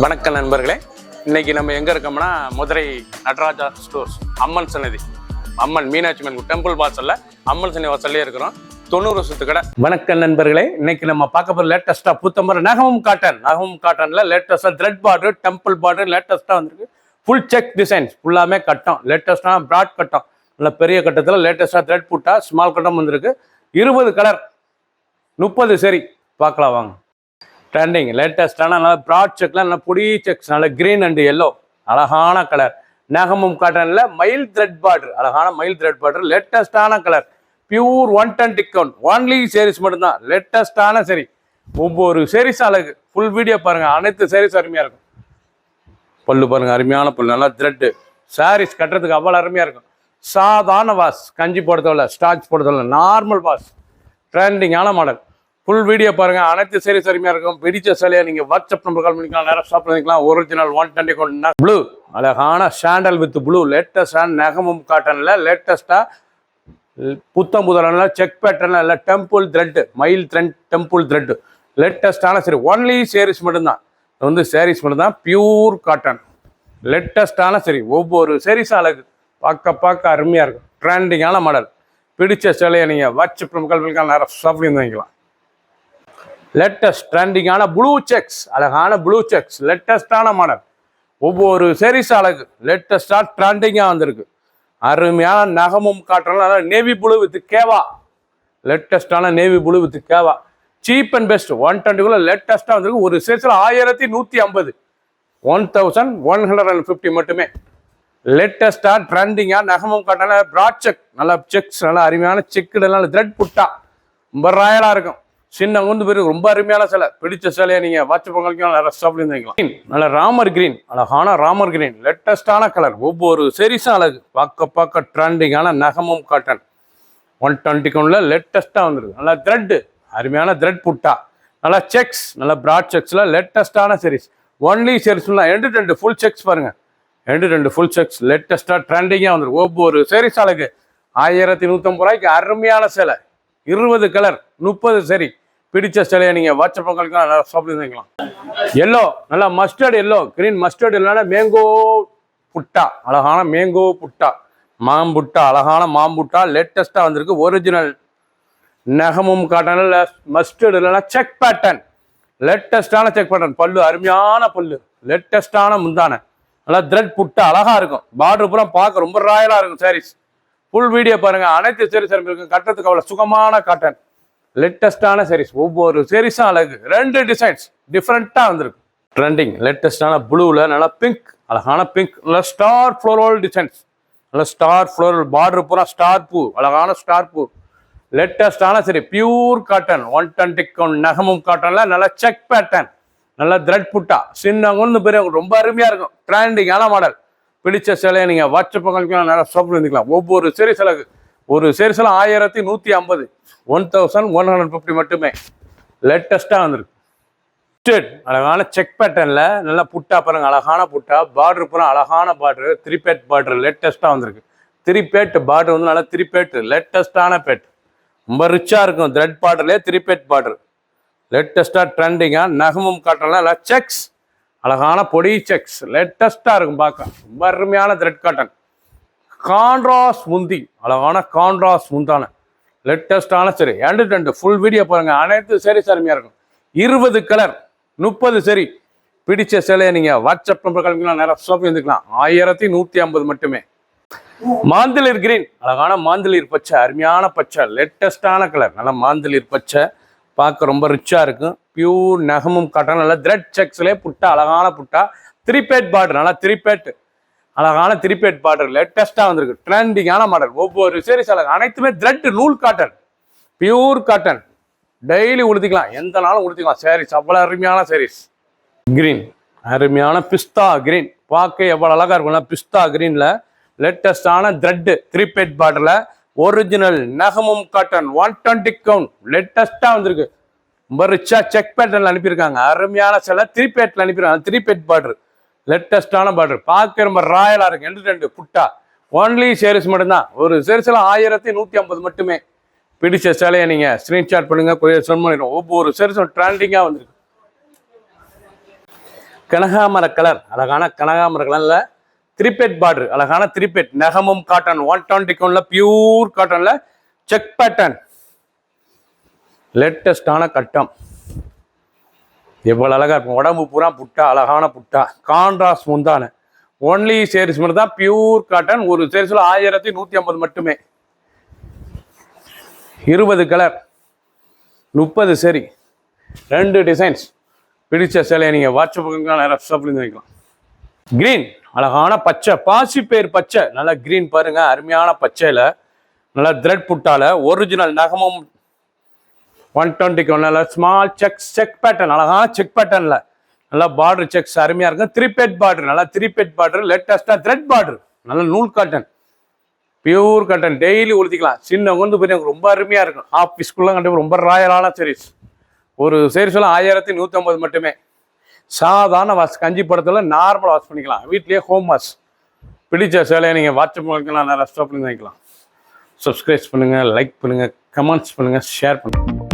வணக்கம் நண்பர்களே, இன்னைக்கு நம்ம எங்க இருக்கோம்னா மதுரை நடராஜா ஸ்டோர்ஸ் அம்மன் சன்னதி, அம்மன் மீனாட்சி அம்மன் டெம்பிள் வாசல்ல அம்மன் சன்னதி வாசல்லே இருக்கிறோம். 90 வருஷத்து கடை. வணக்கம் நண்பர்களே, இன்னைக்கு நம்ம பார்க்க போற லேட்டஸ்டா புத்தம்பர நகமும் காட்டன்ல லேட்டஸ்டா த்ரெட் பார்டர், டெம்பிள் பார்டர் லேட்டஸ்டா வந்திருக்கு. ஃபுல் செக் டிசைன்ஸ், ஃபுல்லாமே கட்டம், லேட்டஸ்டான பிராட் கட்டம், நல்ல பெரிய கட்டத்துல லேட்டஸ்டா த்ரெட் புட்டா ஸ்மால் கட்டம் வந்திருக்கு. 20 கலர், 30 சரி பார்க்கலாம் வாங்க. ட்ரெண்டிங் லேட்டஸ்டான நல்ல ப்ராட் செக்ல நல்ல பொடி செக்ஸ், நல்ல கிரீன் அண்ட் எல்லோ, அழகான கலர். நகமும் காட்டன்ல மயில் த்ரெட் பார்டர், அழகான மயில் த்ரெட் பார்டர், லேட்டஸ்டான colour. Pure 120 count, only saris மட்டும்தான். லேட்டஸ்டான சரி, ஒவ்வொரு சேரீஸ் அழகு. ஃபுல் வீடியோ பாருங்க, அனைத்து சேரீஸ் அருமையா இருக்கும். பல்லு பாருங்க, அருமையான பல்லு, நல்லா த்ரெட்டு. சாரீஸ் கட்டுறதுக்கு அவ்வளோ அருமையா இருக்கும். சாதாரண வாஷ், கஞ்சி போடுறதில்ல, ஸ்டார்ச் போடுறதில்ல, நார்மல் வாஷ். ட்ரெண்டிங்கான மாடல். ஃபுல் வீடியோ பாருங்க, அனைத்து சேரீஸ் அருமையா இருக்கும். பிடிச்ச சேலையை நீங்க வாட்ஸ்அப் நம்பர் கால் பண்ணிக்கலாம், நேரம் ஷாப் பண்ணிக்கலாம். ஒரிஜினல் 120 கவுண்ட் ப்ளூ, அழகான சாண்டல் வித் ப்ளூ, லேட்டஸ்டான நகமும் காட்டன்ல லேட்டஸ்டா புத்தம் புதல செக் பேட்டர்ல இல்லை டெம்பிள் த்ரெட், மயில் த்ரெட், டெம்பிள் த்ரெட், லேட்டஸ்டான சரி. ஒன்லி சேரீஸ் மட்டும்தான், வந்து சேரீஸ் மட்டும்தான், பியூர் காட்டன், லேட்டஸ்டான சரி. ஒவ்வொரு சேரீஸும் அழகு, பார்க்க அருமையா இருக்கும். ட்ரெண்டிங்கான மாடல். பிடிச்ச சேலையை நீங்க வாட்ஸ்அப் நம்பர் கால் பண்ணிக்கலாம், நேரம் ஷாப் வாங்கிக்கலாம். லேட்டஸ்ட் ட்ரெண்டிங்கான ப்ளூ செக்ஸ், அழகான ப்ளூ செக்ஸ், லேட்டஸ்டான மாடல். ஒவ்வொரு சேரீஸ் அழகு, லேட்டஸ்டாக ட்ரெண்டிங்காக வந்திருக்கு. அருமையான நகமும் காட்டுறதுனால நேவி ப்ளூ வித் கேவா, லேட்டஸ்டான நேவி ப்ளூ வித் கேவா. சீப் அண்ட் பெஸ்ட் 120 லேட்டஸ்டாக வந்திருக்கு. ஒரு சேல்ஸில் 1150, 1150 மட்டுமே. லேட்டஸ்டாக ட்ரெண்டிங்காக நகமும் காட்டுறதுனால ப்ராட் செக், நல்லா செக்ஸ், நல்லா அருமையான செக்கு, நல்லா த்ரெட் புட்டா, ரொம்ப ராயலாக இருக்கும். சின்ன கொண்டு போய் ரொம்ப அருமையான சேலை. பிடிச்ச சேலையை நீங்கள் வாட்ஸ்அப் பண்ணிக்கலாம், நிறைய ஷாப்லேயும் வாங்கிக்கலாம். நல்ல ராமர் கிரீன், அழகான ராமர் கிரீன், லேட்டஸ்டான கலர். ஒவ்வொரு சேரீஸும் அழகு, பார்க்க ட்ரெண்டிங்கான நகமும் காட்டன் 120 கவுண்டில் லேட்டஸ்ட்டாக வந்துருக்கு. நல்லா த்ரெட்டு, அருமையான த்ரெட் புட்டா, நல்லா செக்ஸ், நல்லா ப்ராட் செக்ஸில் லேட்டஸ்டான சேரீஸ். ஒன்லி சேரீஸ்லாம் 2 ஃபுல் செக்ஸ் பாருங்கள், 2 ஃபுல் செக்ஸ், லேட்டஸ்ட்டாக ட்ரெண்டிங்காக வந்துருக்கு. ஒவ்வொரு சேரீஸ் அழகு. 1150 ரூபாய்க்கு அருமையான சேலை. 20 கலர், 30 சரி. பிடிச்ச சேலையை நீங்கள் வாட்ஸ்அப் பண்ணிக்கலாம், நல்லா ஷாப்லேயும் வாங்கிக்கலாம். எல்லோ, நல்லா மஸ்டர்ட் எல்லோ, கிரீன் மஸ்டர்ட் இல்லைன்னா மேங்கோ புட்டா, அழகான மேங்கோ புட்டா, மாம்புட்டா, அழகான மாம்புட்டா, லேட்டஸ்ட்டாக வந்திருக்கு. ஒரிஜினல் நகமும் காட்டனில் மஸ்டர்ட் இல்லைன்னா செக் பேட்டர்ன், லேட்டஸ்டான செக் பேட்டர்ன். பல்லு அருமையான பல்லு, லேட்டஸ்டான முந்தான, நல்லா த்ரெட் புட்டா, அழகாக இருக்கும். பார்டர் பூரா பார்க்க ரொம்ப ராயலாக இருக்கும் சாரீஸ். ஃபுல் வீடியோ பாருங்க, அனைத்து சேரீஸ் இருக்கும். கட்டுறதுக்கு அவ்வளோ சுகமான காட்டன், லேட்டஸ்டான சேரீஸ். ஒவ்வொரு சேரீஸும் அழகு. 2 டிசைன்ஸ் டிஃப்ரெண்ட்டாக வந்திருக்கு. ட்ரெண்டிங் லேட்டஸ்டான ப்ளூவில் நல்லா பிங்க், அழகான பிங்க், நல்லா ஸ்டார் ஃப்ளோரல் டிசைன்ஸ், நல்லா ஸ்டார் ஃப்ளோரல். பார்டர் பூரா ஸ்டார் பூ, அழகான ஸ்டார் பூ, லேட்டஸ்டான சரி. பியூர் காட்டன் 120 கவுண்ட் நகமும் காட்டன்ல நல்லா செக் பேட்டர்ன், நல்லா த்ரெட் புட்டா, சின்னவங்க பெரியவங்க ரொம்ப அருமையாக இருக்கும். ட்ரெண்டிங்கான மாடல். பிடிச்ச சேலையை நீங்கள் வாட்ஸ்அப் பண்ணிக்கலாம், நேரம் ஷாப்பில் இருந்துக்கலாம். ஒவ்வொரு சேரீஸ் அழகு. ஒரு சேரீஸில் 1150, 1150 மட்டுமே. லேட்டஸ்ட்டாக வந்திருக்கு. அழகான செக் பேட்டர்னில் நல்லா புட்டா பாருங்க, அழகான புட்டா. பார்டர் பூரா அழகான பார்டர், 3 பேட் பார்டர், லேட்டஸ்ட்டாக வந்திருக்கு. 3 பேட் பார்டர் வந்து நல்லா 3 பேட், லேட்டஸ்டான பேட், ரொம்ப ரிச்சாக இருக்கும். த்ரெட் பார்டர்லேயே 3 பேட் பார்டர், லேட்டஸ்ட்டாக ட்ரெண்டிங்காக நகமும் காட்டன்ல நல்லா செக்ஸ், அழகான பொடி செக்ஸ், லேட்டஸ்டாக இருக்கும். பார்க்க ரொம்ப அருமையான த்ரெட் காட்டன். கான்ட்ராஸ் முந்தி, அழகான கான்ட்ராஸ் முந்தான, லேட்டஸ்டான சரி. 2 ஃபுல் வீடியோ பாருங்க, அனைத்து சேரீஸ் அருமையாக இருக்கும். 20 கலர், 30 சரி. பிடிச்ச சேலையை நீங்கள் வாட்ஸ்அப் நம்பர் கால் நேரம் ஷாப் வந்துக்கலாம். 1150 மட்டுமே. மாந்தளிர் கிரீன், அழகான மாந்தளிர் பச்சை, அருமையான பச்சை, லேட்டஸ்டான கலர், நல்லா மாந்தளிர் பச்சை, பார்க்க ரொம்ப ரிச்சாக இருக்கும். பியூர் நகமும் காட்டன், நல்லா த்ரெட் செக்ஸ்லேயே புட்டா, அழகான புட்டா. 3 பேட் பார்டர், நல்லா 3 பேட், அழகான 3 பேட் பார்டர், லேட்டஸ்ட்டாக வந்திருக்கு. ட்ரெண்டிங்கான மாடல். ஒவ்வொரு சேரீஸ் அழகு. அனைத்துமே த்ரெட் நூல் காட்டன், பியூர் காட்டன். டெய்லி உடுத்திக்கலாம், எந்த நாளும் உடுத்திக்கலாம். சேரீஸ் அவ்வளோ அருமையான சேரீஸ். கிரீன், அருமையான பிஸ்தா கிரீன், பார்க்க எவ்வளோ அழகாக இருக்கும்னா பிஸ்தா கிரீனில் லேட்டஸ்டான த்ரெட்டு 3 பேட் பார்டரில் ஒரிஜினல் நகமும் காட்டன் 120 கவுண்ட், லேட்டஸ்ட்டாக வந்திருக்கு. ரொம்ப ரிச்சா செக் பேட்டர்ல அனுப்பியிருக்காங்க. அருமையான சில 3 பேட்ல அனுப்பியிருக்காங்க. 3 பேட் பார்டர், லேட்டஸ்டான பார்டர், பார்க்க ரொம்ப ராயலா இருக்கு. 2 புட்டா, ஒன்லி சேரீஸ் மட்டும்தான். ஒரு சேரீஸ்ல 1150 மட்டுமே. பிடிச்ச சேலையை நீங்க ஸ்கிரீன்ஷாட் பண்ணுங்க, கொரியர் சென்ட் பண்ணிடுவோம். ஒவ்வொரு சேரீஸும் ட்ரெண்டிங்கா வந்திருக்கு. கனகாமர கலர், அழகான கனகாமர கலர்ல த்ரீபெட் பார்டர், அழகான த்ரீபெட் நகமும் காட்டன் 120 பியூர் காட்டன்ல செக் பேட்டர்ன், லேட்டஸ்டான கட்டம். எவ்வளவு அழகா இருக்கும். உடம்பு பூரா புட்டா, அழகான புட்டா, கான்ட்ராஸ்ட் முந்தான. ஒன்லி சேரீஸ் மட்டும் தான் பியூர் காட்டன். ஒரு சேரீஸ்ல 1150 மட்டுமே. 20 கலர், 30 சரி, 2 டிசைன்ஸ். பிடிச்ச சேலையை நீங்கள் வாட்ஸ்அப்புக்கு வைக்கலாம். கிரீன், அழகான பச்சை, பாசிப்பயிர் பச்சை, நல்லா கிரீன் பாருங்க, அருமையான பச்சையில் நல்லா த்ரெட் புட்டால ஒரிஜினல் நகமும் 120 நல்லா ஸ்மால் செக் பேட்டர்ன், அழகான செக் பேட்டர்னில் நல்லா பார்டர் செக்ஸ் அருமையாக இருக்கும். த்ரீபெட் பார்டர், நல்லா த்ரீபெட் பார்டர், லேட்டஸ்ட்டாக த்ரெட் பார்டர், நல்லா நூல் காட்டன், பியூர் காட்டன், டெய்லி உடுத்திக்கலாம். சின்ன வந்து பெரிய ரொம்ப அருமையாக இருக்கும். ஆஃபீஸ்க்குள்ளே கண்டிப்பாக ரொம்ப ராயலான சீரீஸ். ஒரு சீரீஸ்லாம் 1150 மட்டுமே. சாதாரண வாஷ், கஞ்சி படத்தில் நார்மலாக வாஷ் பண்ணிக்கலாம். வீட்லேயே ஹோம் வாஷ். பிடிச்ச சேலையை நீங்கள் வாட்ஸ்அப் மூலமாக நல்லா ரெஸ்டாப் பண்ணி வாங்கிக்கலாம். சப்ஸ்கிரைப் பண்ணுங்கள், லைக் பண்ணுங்கள், கமெண்ட்ஸ் பண்ணுங்கள், ஷேர் பண்ணுங்கள்.